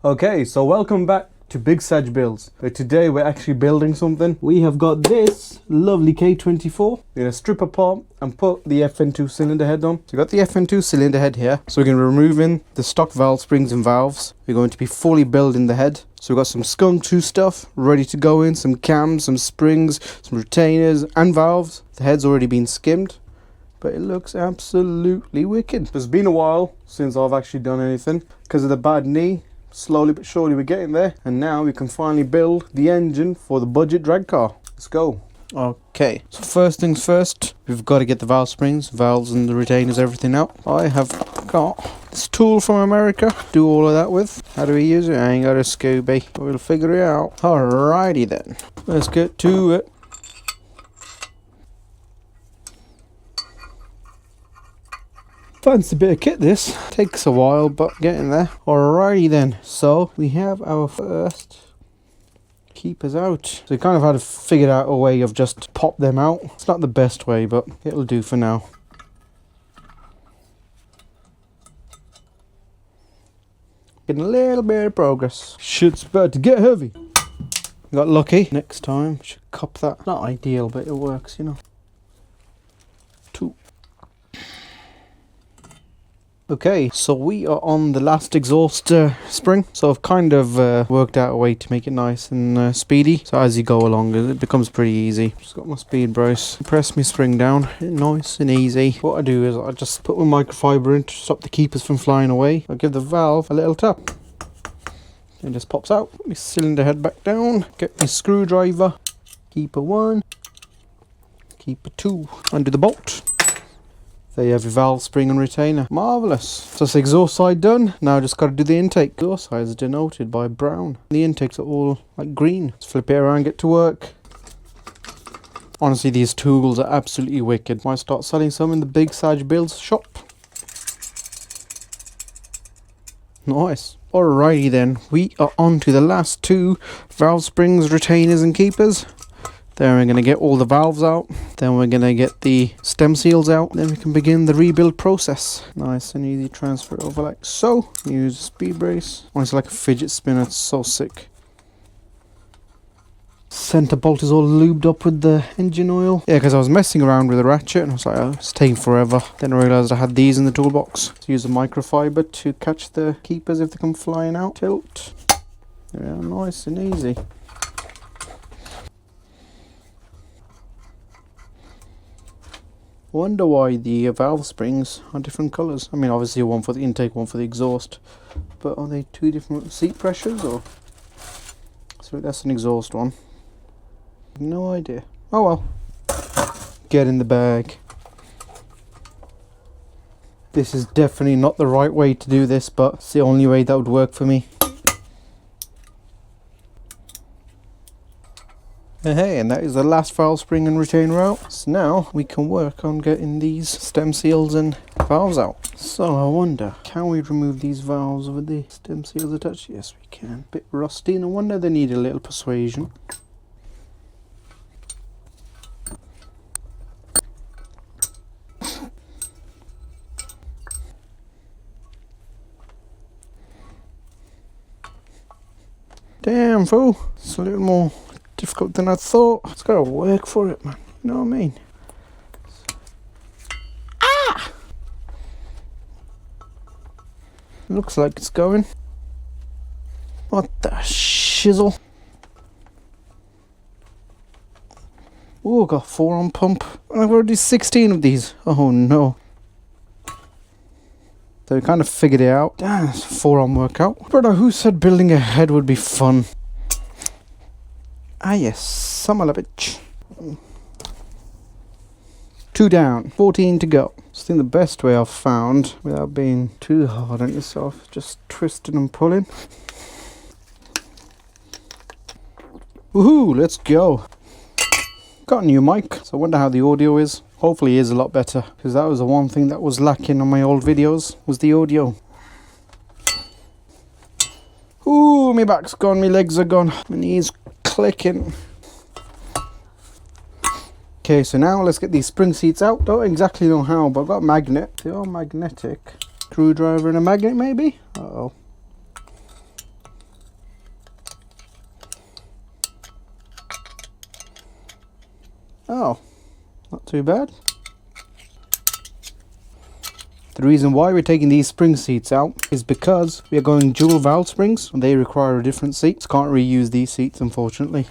Okay, so welcome back to Big Saj Builds. Today we're actually building something. We have got this lovely K24. We're going to strip apart and put the FN2 cylinder head on. So we've got the FN2 cylinder head here. So we're going to be removing the stock valve springs and valves. We're going to be fully building the head. So we've got some Skunk 2 stuff ready to go in, some cams, some springs, some retainers and valves. The head's already been skimmed, but it looks absolutely wicked. It's been a while since I've actually done anything because of the bad knee. Slowly but surely we're getting there, and now we can finally build the engine for the budget drag car. Let's go. Okay, so first things first, we've got to get the valve springs, valves and the retainers, everything out. I have got this tool from America to do all of that with. How do we use it? I ain't got a Scooby. We'll figure it out. Alrighty then, let's get to it. Fancy bit of kit this. Takes a while, but getting there. Alrighty then, so we have our first keepers out. So we kind of had to figure out a way of just pop them out. It's not the best way, but it'll do for now. Getting a little bit of progress. Shit's about to get heavy. Got lucky. Next time, should cop that. Not ideal, but it works, you know. 2. Okay, so we are on the last exhaust spring. So I've kind of worked out a way to make it nice and speedy. So as you go along, it becomes pretty easy. Just got my speed brace. Press my spring down, nice and easy. What I do is I just put my microfiber in to stop the keepers from flying away. I give the valve a little tap. It just pops out. Put my cylinder head back down. Get my screwdriver. Keeper 1. Keeper 2. Undo the bolt. There you have your valve, spring and retainer. Marvellous. So that's the exhaust side done. Now just got to do the intake. The exhaust side is denoted by brown. The intakes are all like green. Let's flip it around, get to work. Honestly, these tools are absolutely wicked. Might start selling some in the Big Saj Build shop. Nice. Alrighty then, we are on to the last 2 valve springs, retainers and keepers. Then we're going to get all the valves out. Then we're going to get the stem seals out. Then we can begin the rebuild process. Nice and easy, transfer it over like so. Use a speed brace. Honestly, like a fidget spinner, it's so sick. Center bolt is all lubed up with the engine oil. Yeah, because I was messing around with the ratchet and I was like, oh, it's taking forever. Then I realised I had these in the toolbox. So use a microfiber to catch the keepers if they come flying out. Tilt. Yeah, nice and easy. Wonder why the valve springs are different colours. I mean, obviously one for the intake, one for the exhaust. But are they 2 different seat pressures or? So that's an exhaust one. No idea. Oh well. Get in the bag. This is definitely not the right way to do this, but it's the only way that would work for me. Hey, and that is the last valve spring and retainer out. So now we can work on getting these stem seals and valves out. So I wonder, can we remove these valves with the stem seals attached? Yes, we can. Bit rusty, and I wonder they need a little persuasion. Damn, fool. It's a little more difficult than I thought. It's gotta work for it, man. You know what I mean? Ah! Looks like it's going. What the shizzle? Oh, got 4 on pump. I've already 16 of these. Oh no. So we kind of figured it out. Damn, it's a 4 on workout. Brother, who said building a head would be fun? Ah yes, son of a bitch. 2 down, 14 to go. I think the best way I've found, without being too hard on yourself, just twisting and pulling. Woohoo, let's go. Got a new mic, so I wonder how the audio is. Hopefully it is a lot better, because that was the one thing that was lacking on my old videos, was the audio. Ooh, my back's gone, my legs are gone, my knees clicking. Okay, so now let's get these spring seats out. Don't exactly know how, but I've got a magnet. They are magnetic. Screwdriver and a magnet maybe? Uh-oh. Oh, not too bad. The reason why we're taking these spring seats out is because we are going dual valve springs and they require a different seat. So can't reuse these seats, unfortunately.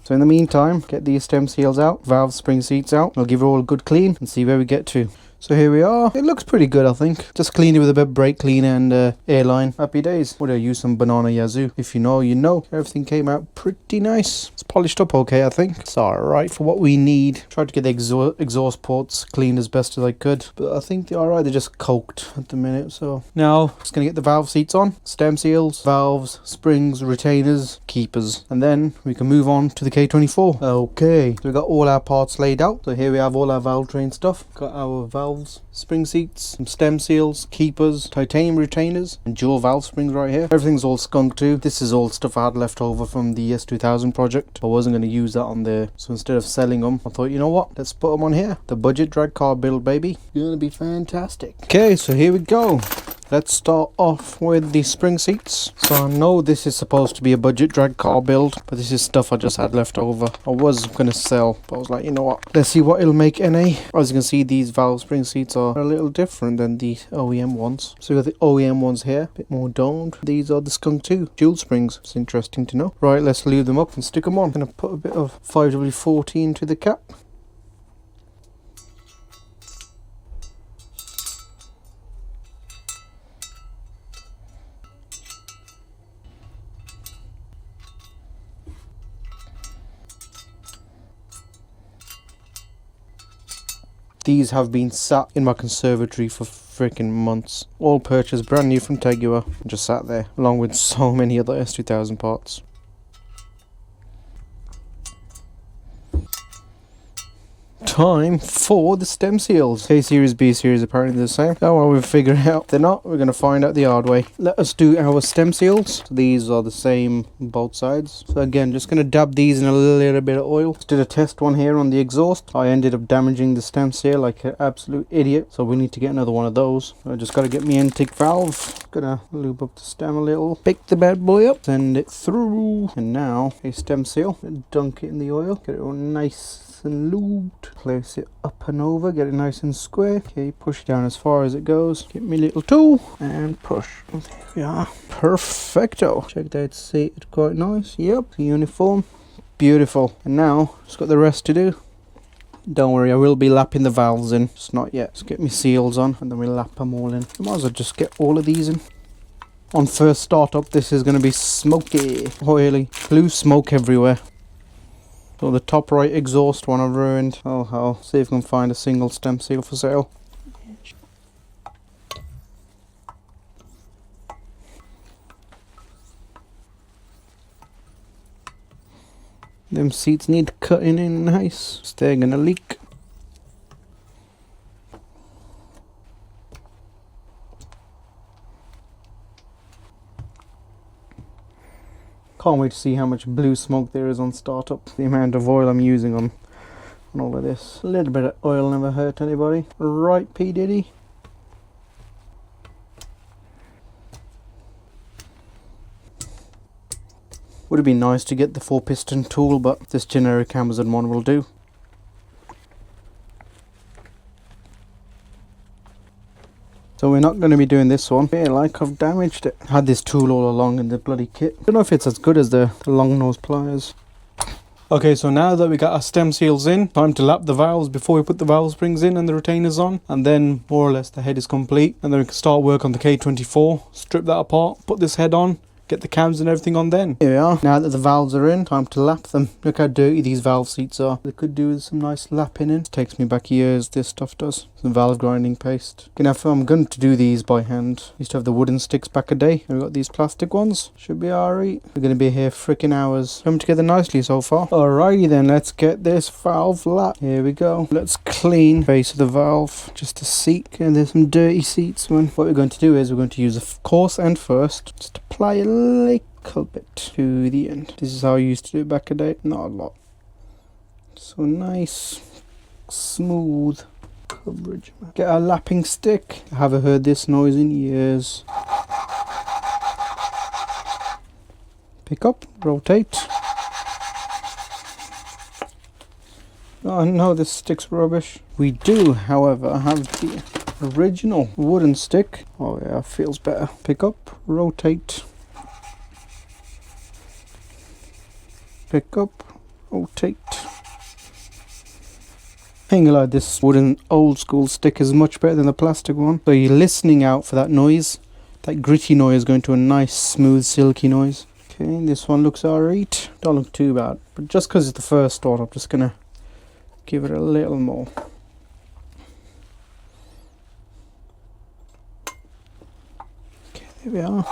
So in the meantime, get these stem seals out, valve spring seats out. I'll give it all a good clean and see where we get to. So here we are. It looks pretty good, I think. Just cleaned it with a bit of brake cleaner and airline. Happy days. Would I use some banana yazoo? If you know, you know. Everything came out pretty nice. It's polished up okay, I think. It's alright for what we need. Tried to get the exhaust ports cleaned as best as I could. But I think they're alright. They're just coked at the minute. So now, just going to get the valve seats on. Stem seals, valves, springs, retainers, keepers. And then we can move on to the K24. Okay. So we've got all our parts laid out. So here we have all our valve train stuff. Got our valves, spring seats, some stem seals, keepers, titanium retainers, and dual valve springs right here. Everything's all skunked too. This is all stuff I had left over from the S2000 project. I wasn't going to use that on there, so instead of selling them, I thought, you know what, let's put them on here. The budget drag car build, baby. Gonna be fantastic. Okay, so here we go. Let's start off with the spring seats. So I know this is supposed to be a budget drag car build, but this is stuff I just had left over. I was going to sell, but I was like, you know what, let's see what it'll make NA. As you can see, these valve spring seats are a little different than the OEM ones. So we got the OEM ones here, a bit more domed. These are the Skunk 2 dual springs. It's interesting to know. Right, let's lube them up and stick them on. I'm going to put a bit of 5W40 into the cap. These have been sat in my conservatory for freaking months. All purchased brand new from Tegua and just sat there, along with so many other S2000 parts. Time for the stem seals. A series, B series, apparently the same. Oh well, we'll figure it out. If they're not, we're going to find out the hard way. Let us do our stem seals. So these are the same on both sides. So again, just going to dab these in a little bit of oil. Just did a test one here on the exhaust. I ended up damaging the stem seal like an absolute idiot. So we need to get another one of those. So I just got to get me intake valve. Gonna lube up the stem a little. Pick the bad boy up. Send it through. And now a stem seal. Dunk it in the oil. Get it all nice and lubed. Place it up and over, get it nice and square. Okay, push down as far as it goes. Get me little tool and push. There we are. Perfecto. Check that seat, it's quite nice. Yep, uniform. Beautiful. And now, just got the rest to do. Don't worry, I will be lapping the valves in. Just not yet. Just get my seals on and then we'll lap them all in. I might as well just get all of these in. On first startup, this is going to be smoky, oily, blue smoke everywhere. So the top right exhaust one I've ruined. Oh hell, see if I can find a single stem seal for sale. Them seats need cutting in nice. They're gonna leak. Can't wait to see how much blue smoke there is on startup. The amount of oil I'm using on all of this. A little bit of oil never hurt anybody. Right, P. Diddy? Would have been nice to get the 4-piston tool, but this generic Amazon one will do. So we're not going to be doing this one. I feel like I've damaged it. I had this tool all along in the bloody kit. Don't know if it's as good as the long nose pliers. Okay, so now that we got our stem seals in, time to lap the valves before we put the valve springs in and the retainers on. And then more or less the head is complete. And then we can start work on the K24. Strip that apart, put this head on. Get the cams and everything on then. Here we are. Now that the valves are in, time to lap them. Look how dirty these valve seats are. They could do with some nice lapping in. It takes me back years, this stuff does. Some valve grinding paste. I'm going to do these by hand. Used to have the wooden sticks back a day. We've got these plastic ones. Should be alright. We're going to be here freaking hours. Coming together nicely so far. Alrighty then, let's get this valve lap. Here we go. Let's clean the base of the valve. Just a seat. And there's some dirty seats. What we're going to do is we're going to use a coarse end first. Just apply a little bit to the end. This is how I used to do it back a day. Not a lot. So nice, smooth coverage. Get a lapping stick. I haven't heard this noise in years. Pick up, rotate. Oh no, this stick's rubbish. We do, however, have the original wooden stick. Oh yeah, feels better. Pick up, rotate. Pick up, rotate. I think like this wooden old school stick is much better than the plastic one. So you're listening out for that noise. That gritty noise going to a nice smooth silky noise. Okay, this one looks alright. Don't look too bad. But just because it's the first one, I'm just gonna give it a little more. Okay, there we are.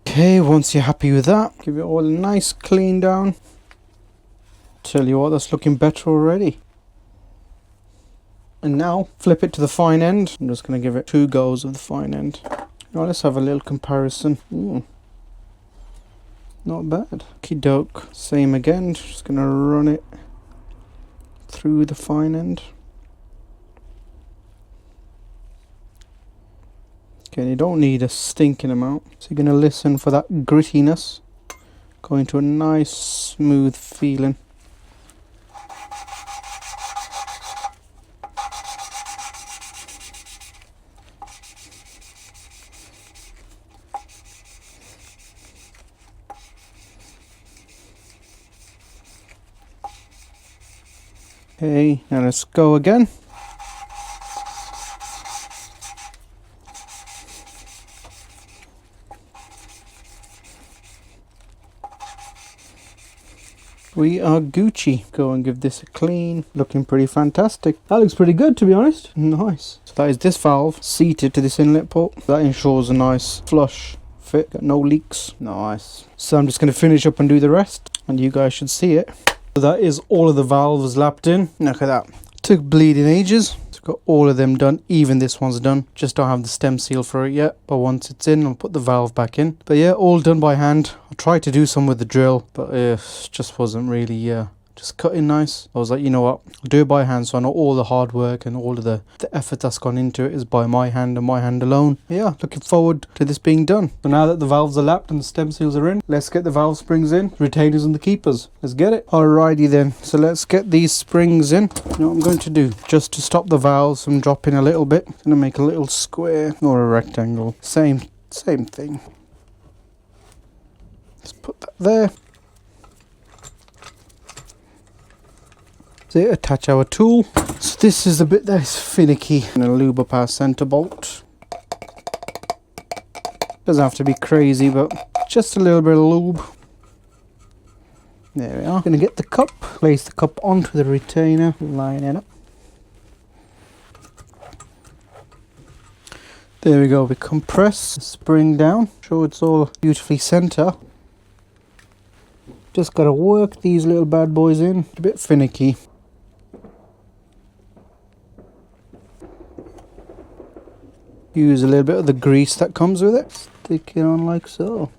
Okay, once you're happy with that, give it all a nice clean down. Tell you what, that's looking better already. And now, flip it to the fine end. I'm just going to give it 2 goes of the fine end. Now let's have a little comparison. Not bad. Okey-doke. Same again, just going to run it through the fine end. Okay, you don't need a stinking amount. So you're going to listen for that grittiness. Going to a nice smooth feeling. Okay, now let's go again. We are Gucci. Go and give this a clean. Looking pretty fantastic. That looks pretty good, to be honest. Nice. So that is this valve seated to this inlet port. That ensures a nice flush fit. Got no leaks. Nice. So I'm just going to finish up and do the rest. And you guys should see it. So that is all of the valves lapped in. Look at that. Took bleeding ages. Got all of them done, even this one's done. Just don't have the stem seal for it yet, but once it's in, I'll put the valve back in. But yeah, all done by hand. I tried to do some with the drill, but it just wasn't really just cutting nice. I was like, you know what, I'll do it by hand, so I know all the hard work and all of the effort that's gone into it is by my hand and my hand alone. But yeah, looking forward to this being done. So now that the valves are lapped and the stem seals are in, let's get the valve springs in, retainers and the keepers. Let's get it. Alrighty then, so let's get these springs in. You know what I'm going to do, just to stop the valves from dropping a little bit, I'm going to make a little square or a rectangle. Same thing. Let's put that there. So attach our tool. So this is the bit that is finicky. I'm going to lube up our center bolt. Doesn't have to be crazy, but just a little bit of lube. There we are. Going to get the cup. Place the cup onto the retainer. Line it up. There we go. We compress the spring down. Show it's all beautifully center. Just got to work these little bad boys in. A bit finicky. Use a little bit of the grease that comes with it. Stick it on like so.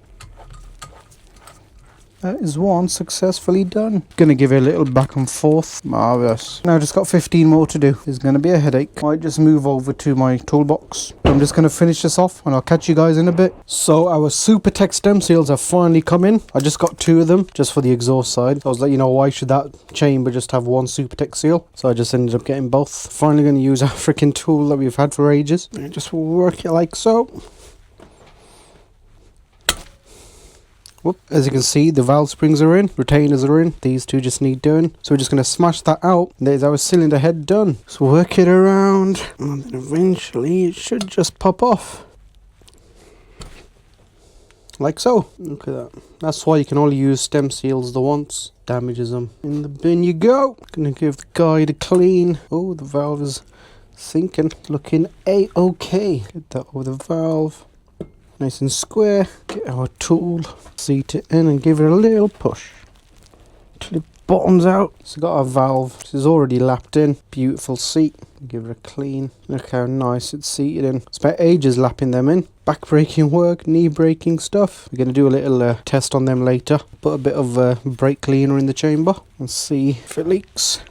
That is one successfully done. Gonna give it a little back and forth. Marvellous. Now just got 15 more to do. There's gonna be a headache. Might just move over to my toolbox. I'm just gonna finish this off and I'll catch you guys in a bit. So our Super Tech stem seals have finally come in. I just got 2 of them just for the exhaust side. I was like, you know, why should that chamber just have 1 Super Tech seal? So I just ended up getting both. Finally gonna use our freaking tool that we've had for ages. And just work it like so. Whoop. As you can see, the valve springs are in, retainers are in, these 2 just need doing. So we're just going to smash that out. There's our cylinder head done. So work it around and then eventually it should just pop off. Like so. Look at that. That's why you can only use stem seals the once. Damages them. In the bin you go. Gonna give the guide a clean. Oh, the valve is sinking. Looking A-okay. Get that over the valve. Nice and square. Get our tool, seat it in and give it a little push until it bottoms out. So got our valve. This is already lapped in. Beautiful seat. Give it a clean. Look how nice it's seated in. Spent ages lapping them in. Back braking work, knee braking stuff. We're going to do a little test on them later. Put a bit of brake cleaner in the chamber and see if it leaks.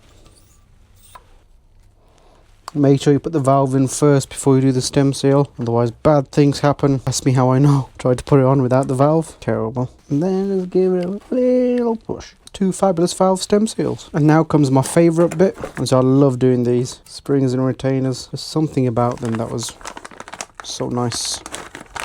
Make sure you put the valve in first before you do the stem seal, otherwise bad things happen. Ask me how I know. Tried to put it on without the valve. Terrible. And then just give it a little push. 2 fabulous valve stem seals. And now comes my favourite bit, which I love doing these. Springs and retainers. There's something about them that was so nice.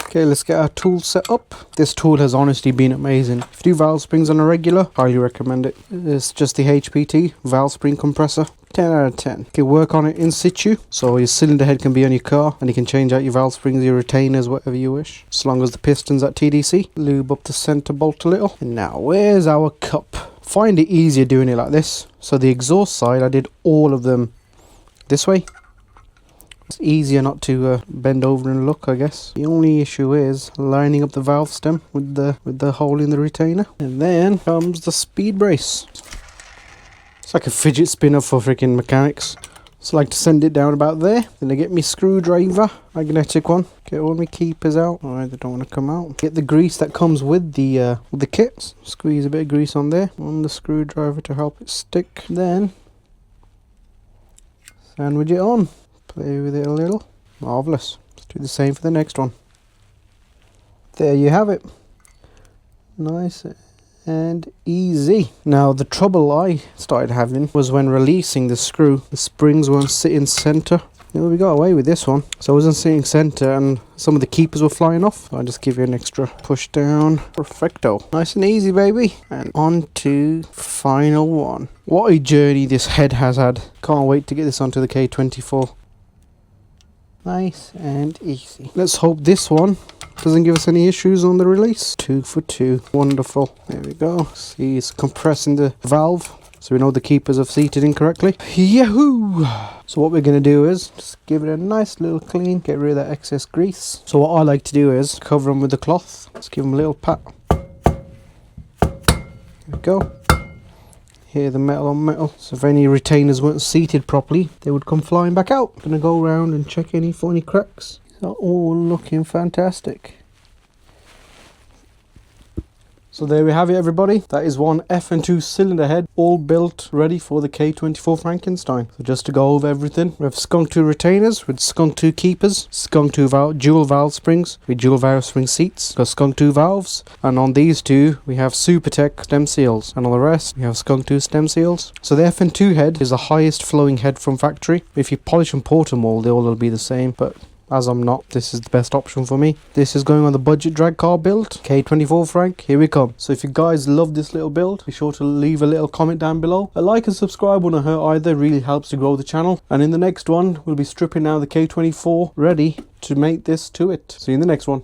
Okay, let's get our tool set up. This tool has honestly been amazing. If you do valve springs on a regular, highly recommend it. It's just the HPT valve spring compressor. 10 out of 10. You can work on it in situ, so your cylinder head can be on your car, and you can change out your valve springs, your retainers, whatever you wish, as long as the piston's at TDC. Lube up the center bolt a little. And now, where's our cup? Find it easier doing it like this. So the exhaust side, I did all of them this way. It's easier not to bend over and look, I guess. The only issue is lining up the valve stem with the hole in the retainer. And then comes the speed brace. It's like a fidget spinner for freaking mechanics. So I like to send it down about there. Then I get my screwdriver, magnetic one. Get all my keepers out. Alright, they don't want to come out. Get the grease that comes with the kit. Squeeze a bit of grease on there, on the screwdriver to help it stick. Then sandwich it on. Play with it a little. Marvellous. Let's do the same for the next one. There you have it. Nice and easy. Now the trouble I started having was when releasing the screw. The springs weren't sitting center. Now we got away with this one. So I wasn't sitting center and some of the keepers were flying off. I'll just give you an extra push down. Perfecto. Nice and easy, baby. And on to final one. What a journey this head has had. Can't wait to get this onto the K24. Nice and easy. Let's hope this one doesn't give us any issues on the release. 2 for 2. Wonderful. There we go. See, it's compressing the valve, so we know the keepers have seated incorrectly. Yahoo! So what we're going to do is just give it a nice little clean, get rid of that excess grease. So what I like to do is cover them with the cloth. Let's give them a little pat. There we go. Here the metal on metal, so if any retainers weren't seated properly, they would come flying back out. Gonna go around and check for any cracks. These are all looking fantastic. So there we have it, everybody. That is one F&2 cylinder head, all built, ready for the K24 Frankenstein. So just to go over everything, we have skunk 2 retainers with skunk 2 keepers, skunk 2 dual valve springs with dual valve spring seats, got skunk 2 valves, and on these two we have Supertech stem seals, and on the rest we have skunk 2 stem seals. So the F&2 head is the highest flowing head from factory. If you polish and port them all, they all will be the same, but as I'm not, this is the best option for me. This is going on the budget drag car build, K24 Frank, here we come. So if you guys love this little build, be sure to leave a little comment down below. A like and subscribe wouldn't hurt either, really helps to grow the channel. And in the next one, we'll be stripping now the K24 ready to make this to it. See you in the next one.